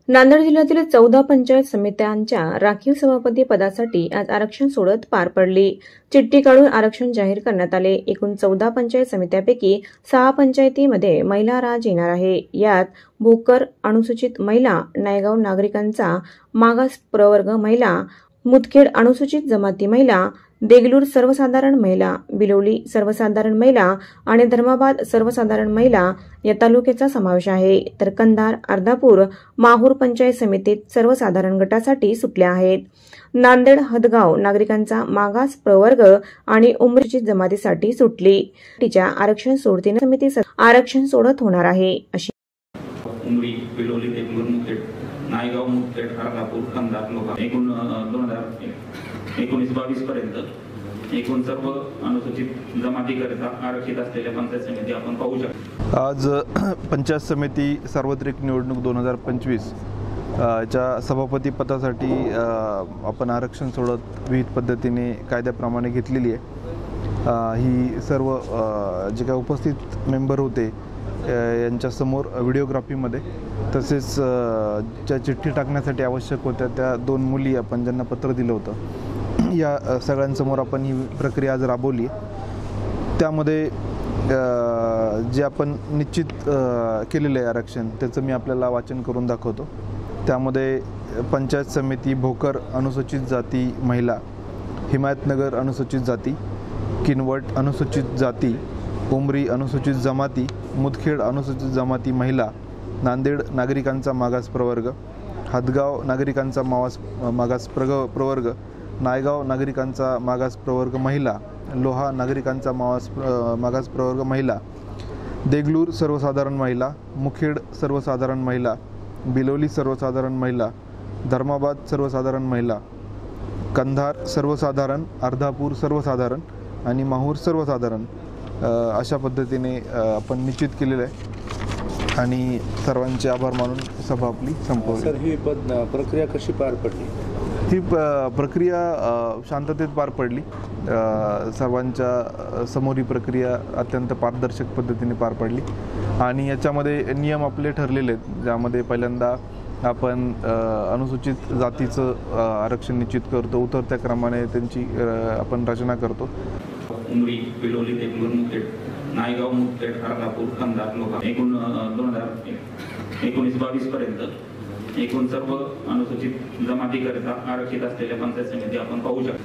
नांदेड जिल्ह्यातील 14 पंचायत समित्यांच्या राखीव सभापती पदासाठी आज आरक्षण सोडत पार पडली। चिठ्ठी काढून आरक्षण जाहीर करण्यात आले। एकूण 14 पंचायत समित्यांपैकी 6 पंचायतीमध्ये महिला राज येणार आहे। यात भोकर अनुसूचित महिला, नायगाव नागरिकांचा मागास प्रवर्ग महिला, मुदखेड अनुसूचित जमाती महिला, देगलूर सर्वसाधारण महिला, बिलोली सर्वसाधारण महिला आणि धर्माबाद सर्वसाधारण महिला या तालुक्याचा समावेश आहे। तर कंधार, अर्धापूर, माहूर पंचायत समितीत सर्वसाधारण गटासाठी सुटल्या आहेत। नांदेड हदगाव नागरिकांचा मागास प्रवर्ग आणि उमरीची जमातीसाठी सुटली। तिच्या आरक्षण सोडतीने समिती आरक्षण सोडत होणार आहे अशी उमरी, बिलोली, देगलूर, मुदखेड, नायगाव, मुदखेड, अर्धापूर, कंधार लोहा एकूण 2019-22 पर्यंत एकूण सर्व अनुसूचित जमातीकरिता आरक्षित असलेल्या पंचायत समिती आपण पाहू शकतो। आज पंचायत समिती सार्वत्रिक निवडणूक 2025 च्या सभापती पदासाठी आपण आरक्षण सोडत विविध पद्धतीने कायद्याप्रमाणे घेतलेली आहे। ही सर्व जे काही उपस्थित मेंबर होते यांच्या समोर व्हिडिओग्राफीमध्ये तसेच ज्या चिठ्ठी टाकण्यासाठी आवश्यक होत्या त्या 2 मुली आपण ज्यांना पत्र दिलं होतं या सगळ्यांसमोर आपण ही प्रक्रिया आज राबवली। त्यामध्ये जे आपण निश्चित केलेलं आहे आरक्षण त्याचं मी आपल्याला वाचन करून दाखवतो। त्यामध्ये पंचायत समिती भोकर अनुसूचित जाती महिला, हिमायतनगर अनुसूचित जाती, किनवट अनुसूचित जाती, उमरी अनुसूचित जमाती, मुदखेड अनुसूचित जमाती महिला, नांदेड नागरिकांचा मागास प्रवर्ग, हदगाव नागरिकांचा मागास प्रवर्ग, नायगाव नागरिकांचा मागास प्रवर्ग महिला, लोहा नागरिकांचा मागास प्रवर्ग महिला, देगलूर सर्वसाधारण महिला, मुखेड सर्वसाधारण महिला, बिलोली सर्वसाधारण महिला, धर्माबाद सर्वसाधारण महिला, कंधार सर्वसाधारण, अर्धापूर सर्वसाधारण आणि माहूर सर्वसाधारण अशा पद्धतीने आपण निश्चित केलेलं आहे आणि सर्वांचे आभार मानून सभा आपली संपवली। सर, ही प्रक्रिया कशी पार पडली? ही प्रक्रिया शांततेत पार पडली। सर्वांच्या समोर ही प्रक्रिया अत्यंत पारदर्शक पद्धतीने पार पडली आणि याच्यामध्ये नियम आपले ठरलेले आहेत, ज्यामध्ये पहिल्यांदा आपण अनुसूचित जातीचं आरक्षण निश्चित करतो, उतरत्या क्रमाने त्यांची आपण रचना करतो। उमरी, बिलोली, देगलूर, मुदखेड, नायगाव, मुदखेड, अर्धापूर, कंधार लोहा एकूण 2019-22 पर्यंत एकूण सर्व अनुसूचित जमातीकरिता आरक्षित असलेल्या पंचायत समिती आपण पाहू शकतो।